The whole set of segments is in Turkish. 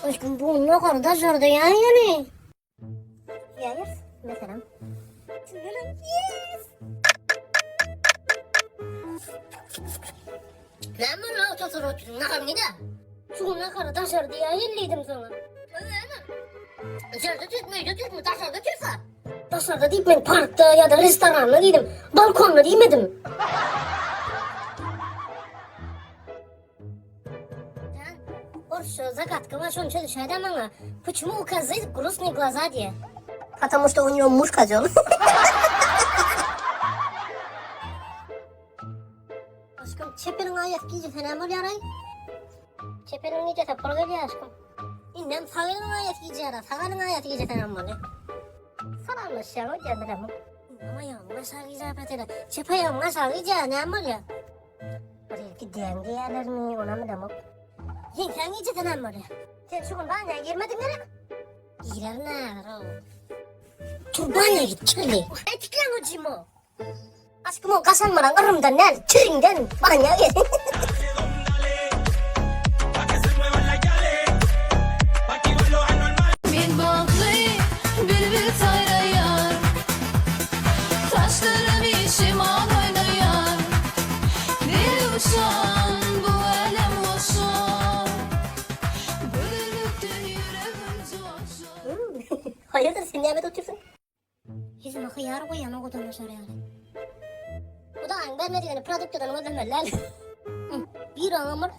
Aşkım bu ne kadar da zordu yani. Yes, mesela. Yes. Ne mi lan otasır oturun? Ne kadar ne de? Şu ne kadar da zordu ya, yeniliydim sana. Öyle mi? Dışarıda tütmüyor, dışarıda tütsa. Dışarıda deyip ben parkta ya da restoranda değilim. Balkonda değmedim. Оршу загадка ваша, он что решает, а мама? Почему у козы грустные глаза, где? Потому что у нее муж козел. Aşkım çeperin ayak giyecek fena mı yaray? Çeperin nice tepkili geliyor aşkım. İnnem sağırın ayak giyeceği ara, sağırın ayak giyecek fena mı? Sararmış ya, o kendine mi? Ama yanına sarıyacağı patera. Çepe yanına sarıyacağı ne var ya? Oraya gideyim diyeler mi, ona mı demek? Sen iyice denen var ya. Sen şu gün banyaya girmedin gerek. Girer ne o? Dur banyaya git kirli. Etiklen o cimo. Aşkım o kasanmadan ırımdan ne? Çirinden banyaya git. Min baklı bir sayrayar. Taşlarım işim al oynayar. Bir uşan bu elem hoşan. Bölüktün yüreğim coşan. Hayırdır sen niye otursun? Yüzüme hıyar koyan o kadar sonra yani. Bu da aynı vermediğini prodüktörden ödemeler. Bir anlamır.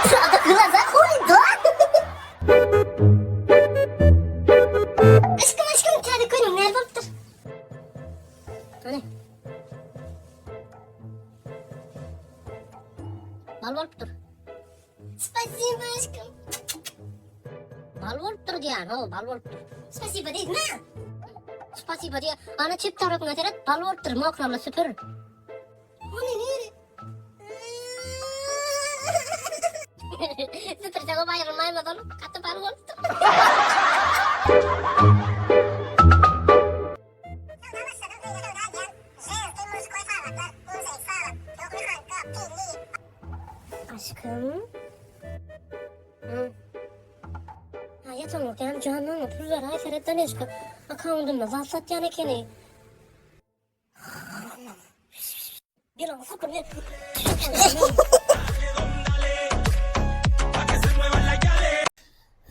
Şurada kılaza koydu. Aşkım kendi koyun ne yapıptır? Hani? Bal varıptır. Спасибо aşkım. Bal varıptır diyen o bal varıptır. Спасибо değil mi? Спасибо diye ana çip tarafına teret bal varıptır makramla süpürür. O ne nere? Süpürse o bayırılmayı mı dolu? Katı bal varıptır. Aşkım. Hı. Hayat olurken canım pulver ay seretten eşka. Akağımdımda zalsat yani keni. Bir an sapır bir.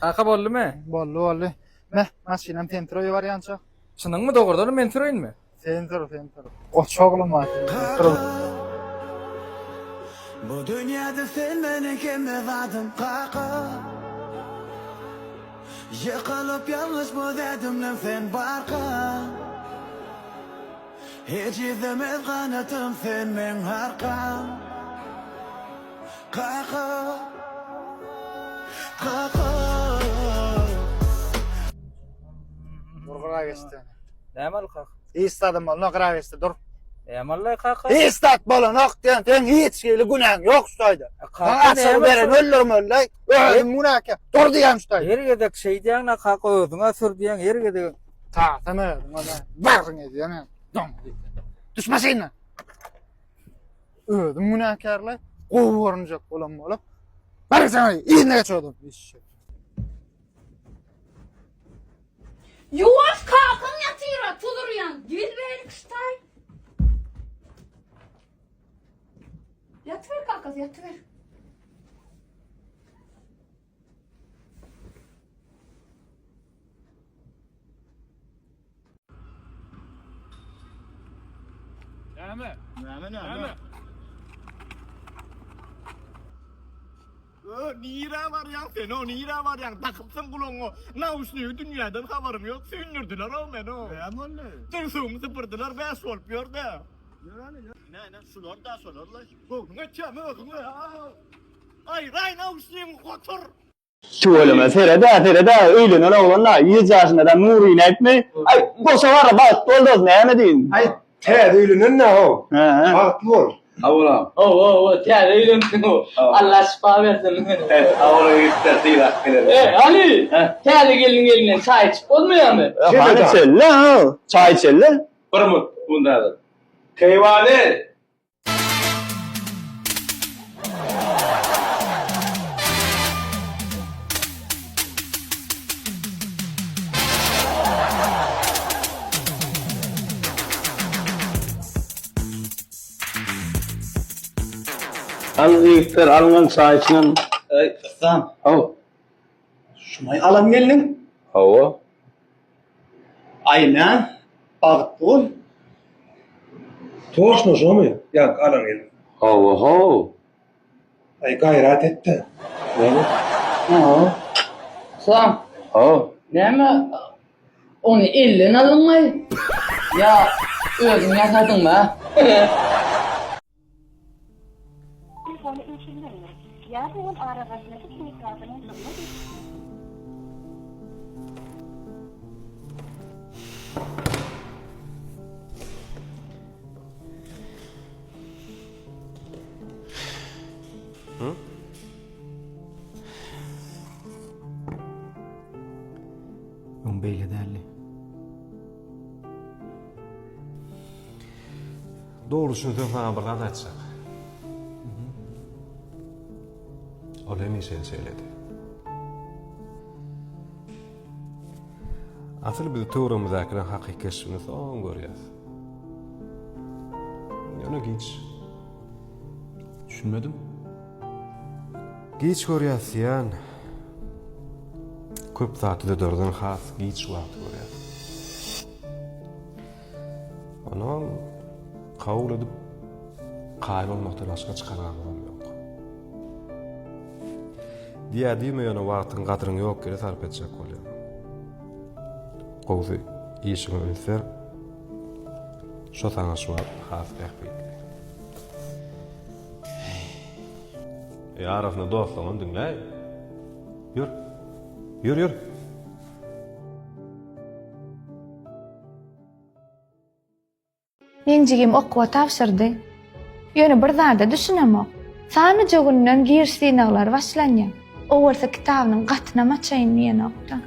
Aka bollu mu? Bollu. Meh, maşinam tentroyu var yança. Şunun mu doğrudan men süreyin mi? Tentro. O çoğulum var. Tentro. Bu dünyada sen beni kime vadım kaka. Yıkılıp yalnız bu derdimle sen barka. Hiç izlemez kanatım sen men harkam. Kaka. Dur geçti. Demal kak. İstadım bol, nokra geçti, dur. Demal kaka. İstat bol, nokta, sen hiç şeyli günahın yok şutaydı. Kaka Asıl veren ölürüm ölley. Öldüm günahke. Dur diyem şutaydı. Her gedek şey diyen na kaka ödüne sür diyen her gedek. Tamam öldüm ona. Bakın ediyor ne? Dom. Düşmesin mi? Öldüm günahkarlar. Kovurunacak olan olup. Bari sana iğne geçiyordum. Yavaş kalkın yatıyor, tuluruyan. Gel ver kıştay. Yatıver kalkız, yatıver. Ne? Nira var ya sen o Nira var ya takıpsın kulağına. Nauşluyu dünyadan haberim yok. Sündürdüler o beni o. Tırsığımı sıpırdılar ve solpuyor da. Ne sular da sularlar. Kokuna çamı okuna. Ay ray nauşluyum kotur. Söyleme Feride öyle ne olanlar 100 yaşından nurine etme. Ay boşa var bak doldoz ne yemedin. Ay te öylünün ne o? Haklı ol. Avram. O, ter eğlensin o. Allah şifa versin. Evet, avra yükseltiyle. Ali, ter gelin çay içip olmuyor mu? Hani çelle çay çelle. Pırmut bundadır. Keyvane. Al yigitler alınan çay içinen. Ey kızım. Hawa. Şumay alam gelin. Hawa. Aynen. Bagtol. Toşma şomu. Ya alan el. Hawa. Ay gayret etti. Sam. Hawa. Näme? Onu elden alınmay. Ya özün yaşadın mı? Beyle derli. Doğrusunu sana bir qat açsak. Olemi sen söyledi. Asıl biz tuğrumuzdakini hakikatini son görüyoruz. Yana geç. Düşünmedim. Geç görüyoruz yani. Köp saatide dörden has geç vaqt görüyoruz. Onu kabul edip kaybolmaktan başka çıkarağım yok. Diye değil mi yani vaqtın qadrın yok kere sarf edecek oluyor. Qoğuzu işini ölser, şu sana şu has ehbeydi. Arafını dostluğunu dinle. Yürü. Yürü. Yencigim okuwa tapşyrdy. Ýöne bir zada düşünemok. Sany jogundan girsynaglar başlanýan. O bolsa kitabynyň gatynama çaýynýan okda.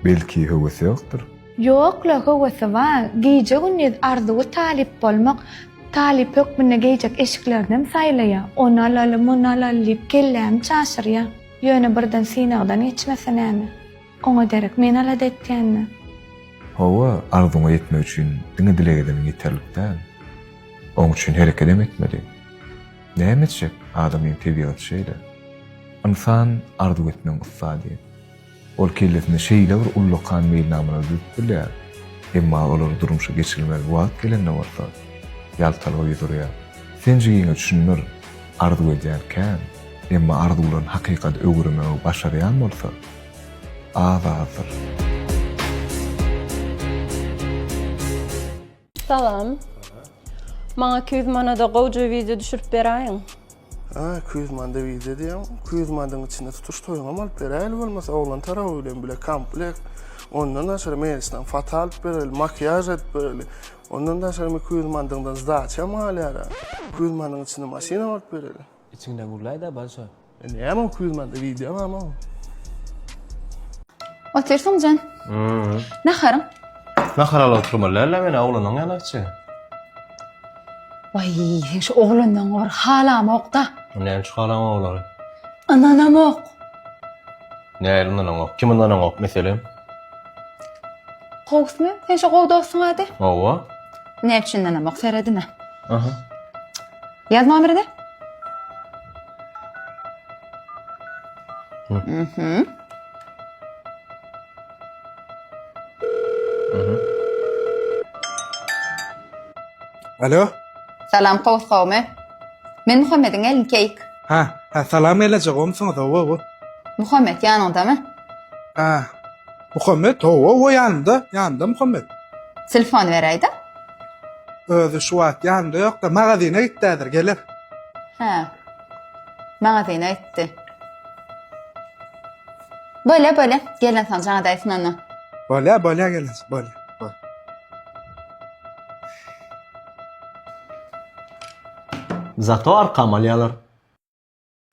Belki howasy ýokdur. Ýokla howasy var. Giýje gündüz arzuwy talip bolmak, talip hökmüne giýjek eşiklerden saýlaýar. Onu alalım, onu alalım, kelläm çaşyrýar. Ýöne birden synagdan geçmese näme? Oňa derek men alad etýänmi? Hawa arzuňa ýetmek üçin diňe dilek edem ýeterlik däl. Oň üçin hereket etmeli. Näme etjek adamyň tebiat şeýle. İnsan arzu etmeň ysady. Ol kellesine şeýle bir ullukan meýilnamyna düzülýär. Emma olar durmuşa geçirilmez wagt gelende bolsa, ýaltalyp ýürýär. Senjigiňe düşünür, arzu edýärken, emma arzuwlaryň hakykat öwürmegi başarýan bolsa, azatdyr. Salam. Maňa 200 manada gowy video düşürüp berýän. 200 manda video diýem. 200 mandaň içinde tutuş toýuňam alyp berýär bolmasa oglan tarawy bilen bile komplekt. Ondan da şeýle meňisden fatal berýär, makyaj edip berýär. Ondan da şeýle 200 mandaňdan zdaçam alýar. 200 mandaň içinde maşina alyp berýär. İçinde gurlayda başa. Näme 200 manda video ama. Otursun can. Naharım. Nahar oturmalarla men oglanyň ýanakçy. Vay, sen şu oglandan var halam okda. Näme çıkaran oglary? Ananam ok. Näme ok? Kim ondan ok meselem? Qoğusmu? Sen şu qoğda olsun hadi. Hawa. Ne için anam ok seredine? Aha. Yazma birde. Alo? Salam qoğus qawmy. Men Muhammed'in elini keyik. Ha, salam elejegom soňa da. Muhammed yanındamı? Ha. Muhammed, o yanında Muhammed. Telefon vereydi. Özü şu wagt yanında ýok da magazine gitdidir, gelir. Ha. Magazine gitti. Böyle. Gelen sen sana daýsyn onu. Bolýa gelir, bolýa. Zato arkam alýarlar.